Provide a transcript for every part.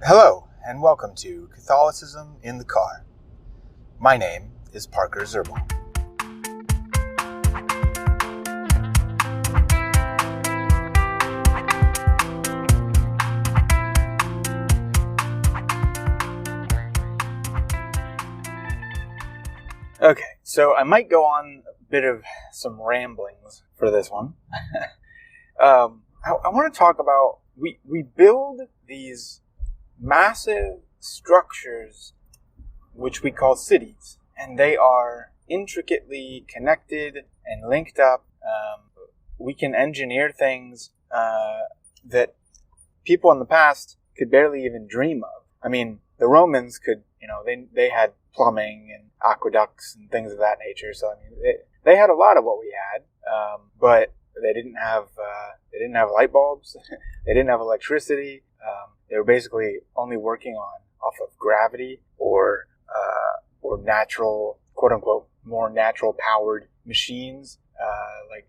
Hello, and welcome to Catholicism in the Car. My name is Parker Zerbal. Okay, so I might go on a bit of some ramblings for this one. I want to talk about, we build these massive structures which we call cities, and they are intricately connected and linked up. We can engineer things that people in the past could barely even dream of. I mean, the Romans could, they had plumbing and aqueducts and things of that nature, so I mean, they had a lot of what we had, but they didn't have light bulbs. They didn't have electricity. They were basically only working off of gravity or natural, quote unquote, more natural powered machines, like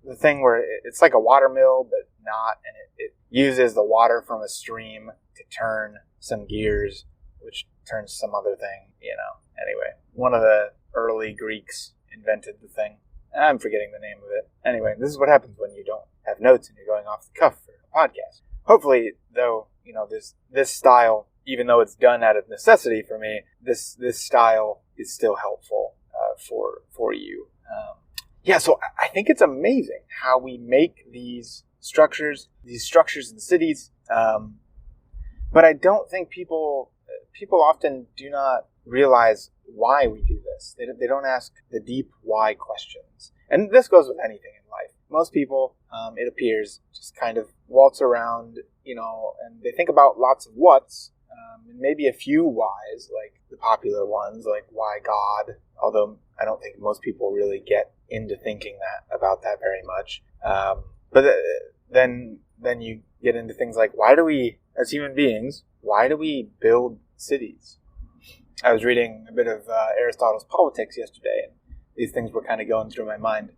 the thing where it's like a water mill, but not, and it uses the water from a stream to turn some gears, which turns some other thing. Anyway, one of the early Greeks invented the thing. I'm forgetting the name of it. Anyway, this is what happens when you don't have notes and you're going off the cuff for a podcast. Hopefully, though, this style, even though it's done out of necessity for me, this style is still helpful for you. So I think it's amazing how we make these structures in cities, but I don't think people often do not realize why we do this. They don't ask the deep why questions. And this goes with anything in life. Most people, it appears, just kind of waltz around, and they think about lots of whats, and maybe a few whys, like the popular ones, like why God, although I don't think most people really get into thinking about that very much. But then you get into things like, why do we, as human beings, why do we build cities? I was reading a bit of Aristotle's Politics yesterday, and these things were kind of going through my mind.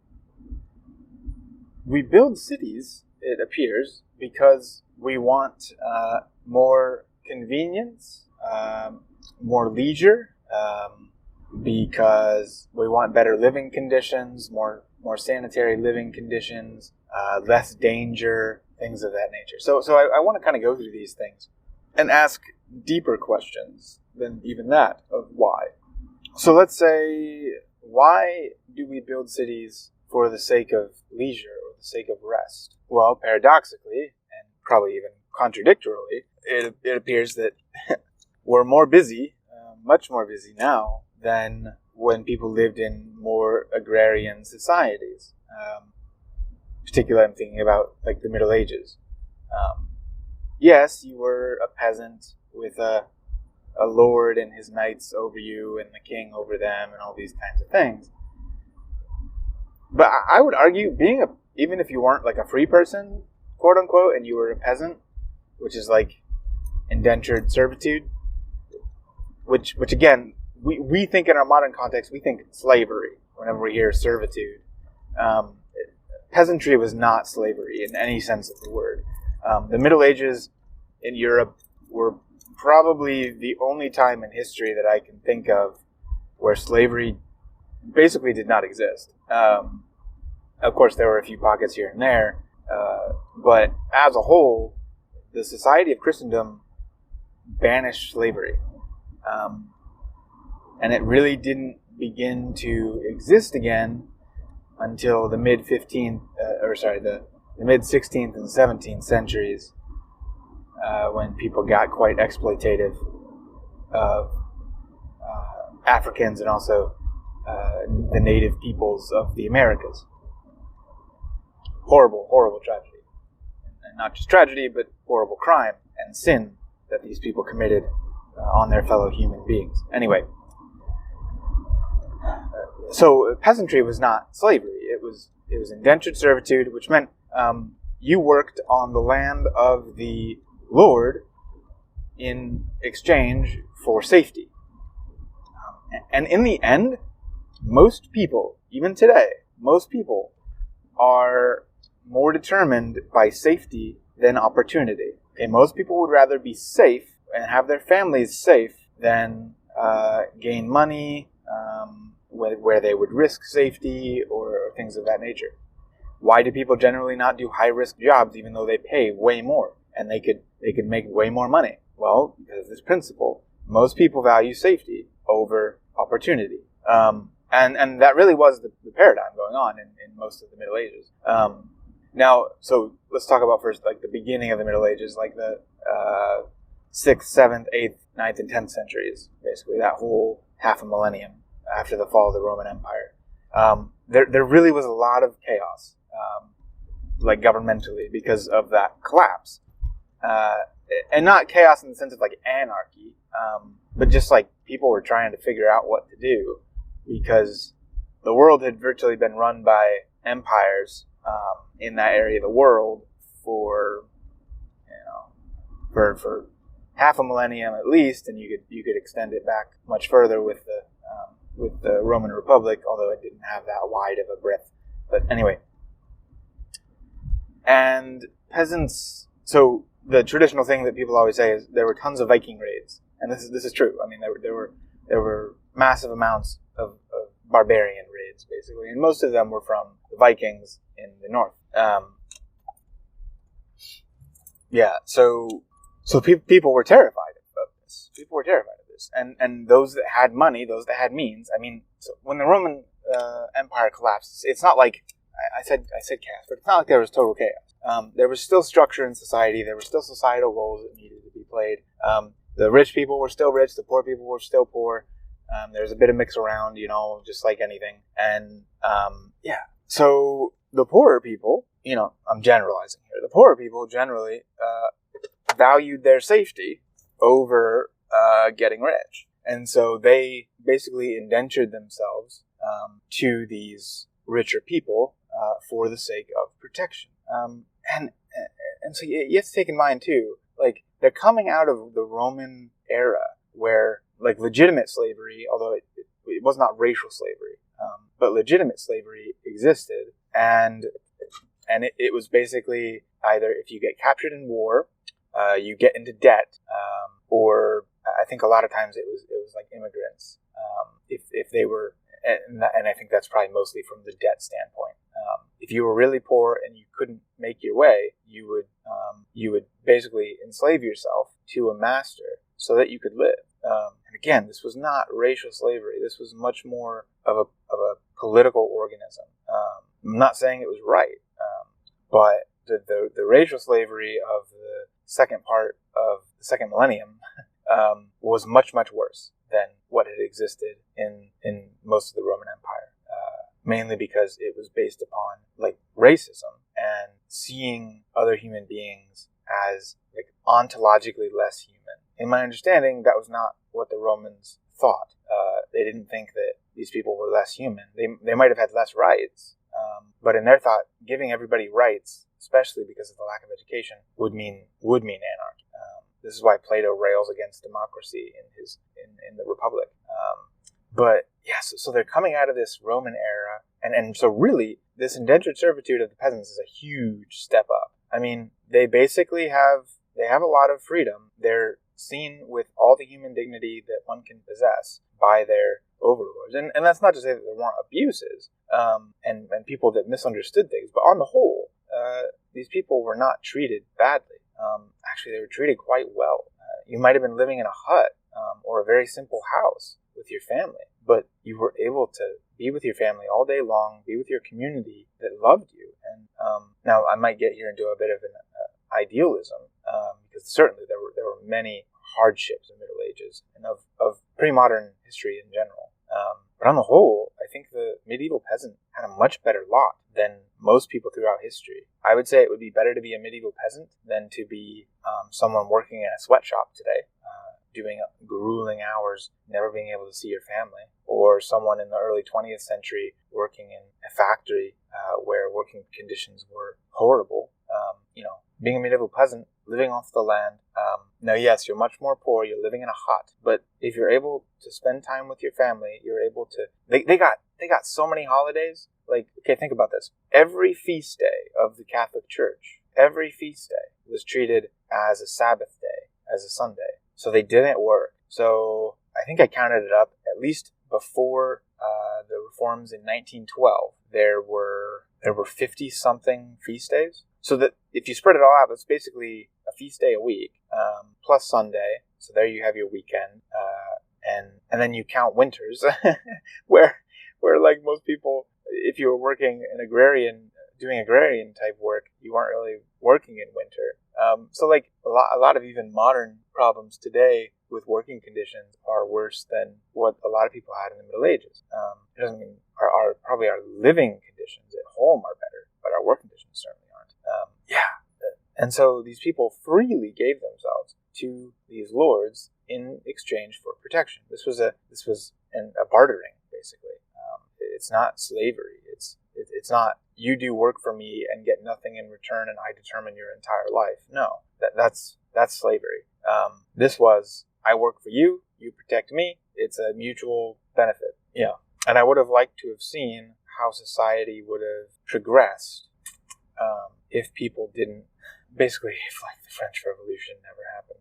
We build cities, it appears, because we want more convenience, more leisure, because we want better living conditions, more sanitary living conditions, less danger, things of that nature. So I want to kind of go through these things and ask deeper questions than even that of why. So let's say, why do we build cities for the sake of leisure or the sake of rest? Well, paradoxically, and probably even contradictorily, it appears that we're more busy, much more busy now than when people lived in more agrarian societies. Particularly, I'm thinking about like the Middle Ages. Yes, you were a peasant with a lord and his knights over you and the king over them and all these kinds of things. But I would argue, even if you weren't like a free person, quote unquote, and you were a peasant, which is like indentured servitude, which again, we think in our modern context, we think slavery whenever we hear servitude. Peasantry was not slavery in any sense of the word. The Middle Ages in Europe were probably the only time in history that I can think of where slavery basically did not exist. Of course, there were a few pockets here and there, but as a whole, the society of Christendom banished slavery. And it really didn't begin to exist again until the mid 16th and 17th centuries, when people got quite exploitative of Africans and also the native peoples of the Americas. Horrible, horrible tragedy. And not just tragedy, but horrible crime and sin that these people committed on their fellow human beings. Anyway, so peasantry was not slavery. It was indentured servitude, which meant you worked on the land of the Lord in exchange for safety. And in the end, most people, even today, are more determined by safety than opportunity. Okay, most people would rather be safe and have their families safe than gain money, where they would risk safety or things of that nature. Why do people generally not do high-risk jobs even though they pay way more and they could make way more money? Well, because of this principle. Most people value safety over opportunity. And that really was the paradigm going on in most of the Middle Ages. Now, so let's talk about first like the beginning of the Middle Ages, like the 6th, 7th, 8th, 9th, and 10th centuries, basically that whole half a millennium after the fall of the Roman Empire. There really was a lot of chaos, like governmentally, because of that collapse. And not chaos in the sense of like anarchy, but just like people were trying to figure out what to do because the world had virtually been run by empires in that area of the world for half a millennium at least, and you could extend it back much further with the Roman Republic, although it didn't have that wide of a breadth. But anyway, and peasants. So the traditional thing that people always say is there were tons of Viking raids, and this is true. I mean, there were massive amounts of barbarian raids, basically, and most of them were from the Vikings in the north. So people were terrified of this. People were terrified of this, and those that had money, those that had means. I mean, so when the Roman Empire collapsed, it's not like I said chaos, but it's not like there was total chaos. There was still structure in society. There were still societal roles that needed to be played. The rich people were still rich. The poor people were still poor. There's a bit of mix around, just like anything. And so the poorer people, I'm generalizing here. The poorer people generally valued their safety over getting rich. And so they basically indentured themselves to these richer people for the sake of protection. And so you have to take in mind, too, like, they're coming out of the Roman era where, like, legitimate slavery, although it was not racial slavery, but legitimate slavery existed. And it was basically either if you get captured in war, you get into debt, or I think a lot of times it was like immigrants, if they were, and I think that's probably mostly from the debt standpoint. If you were really poor and you couldn't make your way, you would basically enslave yourself to a master so that you could live. And again, this was not racial slavery. This was much more of a political organism. I'm not saying it was right, but the racial slavery of the second part of the second millennium was much, much worse than what had existed in most of the Roman Empire. Mainly because it was based upon like racism and seeing other human beings as like ontologically less human. In my understanding, that was not what the Romans thought. They didn't think that these people were less human. They might have had less rights, but in their thought, giving everybody rights, especially because of the lack of education, would mean anarchy. This is why Plato rails against democracy in the Republic. But yes, so they're coming out of this Roman era, and so really, this indentured servitude of the peasants is a huge step up. I mean, they basically have a lot of freedom. They're seen with all the human dignity that one can possess by their overlords. And that's not to say that there weren't abuses and people that misunderstood things, but on the whole, these people were not treated badly. Actually, they were treated quite well. You might have been living in a hut or a very simple house with your family, but you were able to be with your family all day long, be with your community that loved you. And now I might get here into a bit of an idealism, because certainly there were many hardships in the Middle Ages and of pre-modern history in general. But on the whole, I think the medieval peasant had a much better lot than most people throughout history. I would say it would be better to be a medieval peasant than to be someone working in a sweatshop today, doing grueling hours, never being able to see your family, or someone in the early 20th century working in a factory where working conditions were horrible. Being a medieval peasant, living off the land. Now, yes, you're much more poor. You're living in a hut, but if you're able to spend time with your family, you're able to. They got so many holidays. Like, okay, think about this. Every feast day of the Catholic Church, every feast day was treated as a Sabbath day, as a Sunday. So they didn't work. So I think I counted it up, at least before the reforms in 1912, there were 50-something feast days. So that if you spread it all out, it's basically a feast day a week, plus Sunday. So there you have your weekend, and then you count winters, where like most people, if you were working doing agrarian type work, you weren't really working in winter. So like a lot of even modern problems today with working conditions are worse than what a lot of people had in the Middle Ages. It doesn't mean probably our living conditions at home are better, but our work conditions certainly aren't. And so these people freely gave themselves to these lords in exchange for protection. This was a bartering, basically. It's not slavery. It's not you do work for me and get nothing in return, and I determine your entire life. No, that's slavery. This was I work for you, you protect me. It's a mutual benefit. Yeah, and I would have liked to have seen how society would have progressed if people didn't. Basically, if like the French Revolution never happened,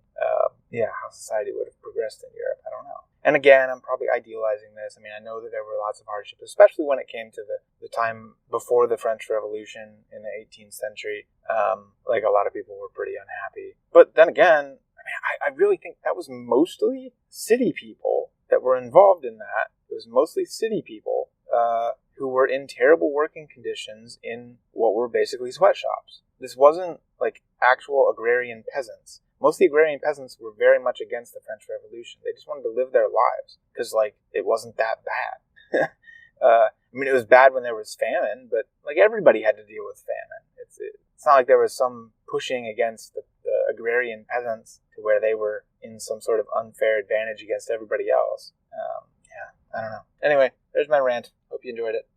how society would have progressed in Europe, I don't know. And again, I'm probably idealizing this. I mean, I know that there were lots of hardships, especially when it came to the time before the French Revolution in the 18th century. Like a lot of people were pretty unhappy. But then again, I mean, I really think that was mostly city people that were involved in that. It was mostly city people who were in terrible working conditions in what were basically sweatshops. This wasn't like actual agrarian peasants. Most of the agrarian peasants were very much against the French Revolution. They just wanted to live their lives because, like, it wasn't that bad. I mean, it was bad when there was famine, but like everybody had to deal with famine. It's not like there was some pushing against the agrarian peasants to where they were in some sort of unfair advantage against everybody else. I don't know. Anyway, there's my rant. Hope you enjoyed it.